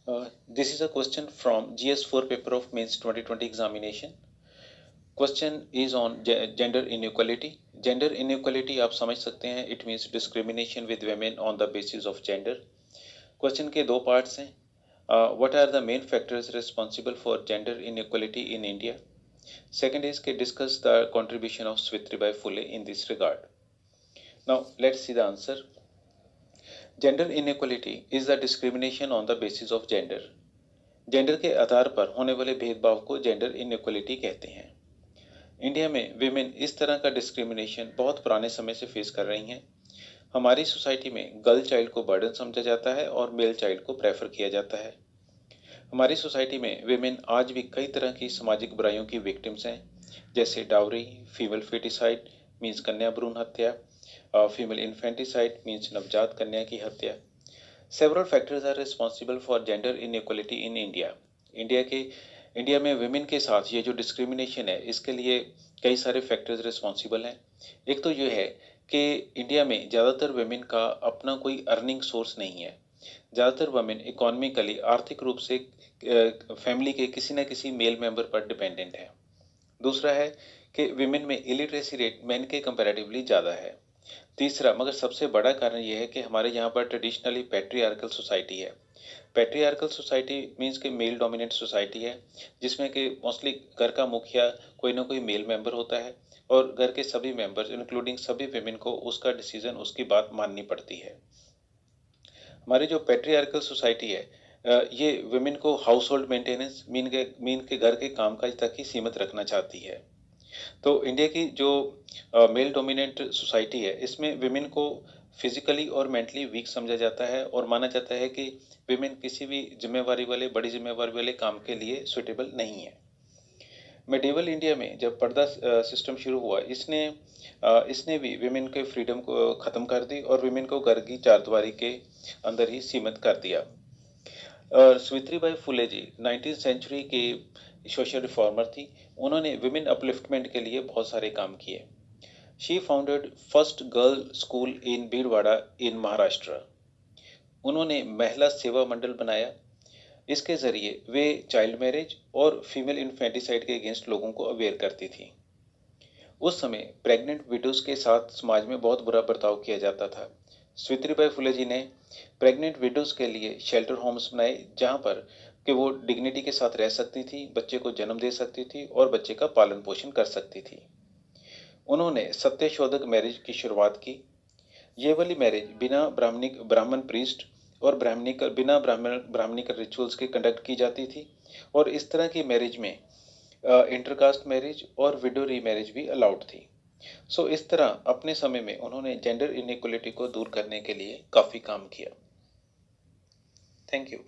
This is a question from GS4 paper of Mains 2020 examination. Question is on gender inequality. Gender inequality आप समझ सकते हैं, it means discrimination with women on the basis of gender. Question के दो parts हैं. What are the main factors responsible for gender inequality in India? Second is to discuss the contribution of Savitribai Phule in this regard. Now let's see the answer. Gender inequality is the discrimination on the basis of gender. Gender के आधार पर होने वाले भेदभाव को gender inequality कहते हैं. India में women इस तरह का डिस्क्रिमिनेशन बहुत पुराने समय से फेस कर रही हैं. हमारी सोसाइटी में गर्ल चाइल्ड को बर्डन समझा जाता है और मेल चाइल्ड को प्रेफर किया जाता है. हमारी सोसाइटी में विमेन आज भी कई तरह की सामाजिक बुराइयों की विक्टिम्स हैं, जैसे डाउरी, फीमेल फेटिसाइड मीन्स कन्या भ्रूण हत्या, फीमेल इन्फेंटिसाइड मीन्स नवजात कन्या की हत्या. Several factors are responsible for gender inequality in India. India में विमेन के साथ ये जो डिस्क्रिमिनेशन है, इसके लिए कई सारे फैक्टर्स रिस्पॉन्सिबल हैं. एक तो ये है कि इंडिया में ज़्यादातर विमेन का अपना कोई अर्निंग सोर्स नहीं है. ज़्यादातर वुमेन इकोनॉमिकली आर्थिक रूप से फैमिली के किसी न किसी मेल मेंबर पर डिपेंडेंट है. दूसरा है कि विमेन में इलिटरेसी रेट मेन के कंपैरेटिवली ज़्यादा है. तीसरा मगर सबसे बड़ा कारण यह है कि हमारे यहाँ पर ट्रेडिशनली पैट्रियार्कल सोसाइटी है. पैट्रियार्कल सोसाइटी मीन्स कि मेल डोमिनेंट सोसाइटी है, जिसमें कि मोस्टली घर का मुखिया कोई ना कोई मेल मेंबर होता है और घर के सभी मेंबर्स इंक्लूडिंग सभी विमेन को उसका डिसीजन, उसकी बात माननी पड़ती है. हमारी जो पैट्रियार्कल सोसाइटी है, ये विमेन को हाउस होल्ड मेंटेनेंस मीन के घर के कामकाज तक ही सीमित रखना चाहती है. तो इंडिया की जो मेल डोमिनेंट सोसाइटी है, इसमें विमेन को फिजिकली और मेंटली वीक समझा जाता है और माना जाता है कि विमेन किसी भी बड़ी जिम्मेवारी वाले काम के लिए सुटेबल नहीं है. मेडिवल इंडिया में जब पर्दा सिस्टम शुरू हुआ, इसने भी विमेन के फ्रीडम को ख़त्म कर दी और विमेन को घर की चारदीवारी के अंदर ही सीमित कर दिया. सावित्रीबाई फुले जी 19th सेंचुरी के सोशल रिफॉर्मर थी. उन्होंने विमेन अपलिफ्टमेंट के लिए बहुत सारे काम किए. She founded first girl school in Bhilwara in Maharashtra. उन्होंने महिला सेवा मंडल बनाया. इसके ज़रिए वे चाइल्ड मैरिज और फीमेल इन्फेंटिसाइड के अगेंस्ट लोगों को अवेयर करती थी. उस समय प्रेग्नेंट विडोज के साथ समाज में बहुत बुरा बर्ताव किया जाता था. सावित्रीबाई फुले जी ने प्रेग्नेंट विडोज के लिए शेल्टर होम्स बनाए, जहां पर कि वो डिग्निटी के साथ रह सकती थी, बच्चे को जन्म दे सकती थी और बच्चे का पालन पोषण कर सकती थी. उन्होंने सत्यशोधक मैरिज की शुरुआत की. ये वाली मैरिज बिना ब्राह्मण प्रीस्ट और बिना ब्राह्मणिक रिचुअल्स के कंडक्ट की जाती थी और इस तरह की मैरिज में इंटरकास्ट मैरिज और विडो रीमैरिज भी अलाउड थी. सो इस तरह अपने समय में उन्होंने जेंडर इनइक्वलिटी को दूर करने के लिए काफ़ी काम किया. Thank you.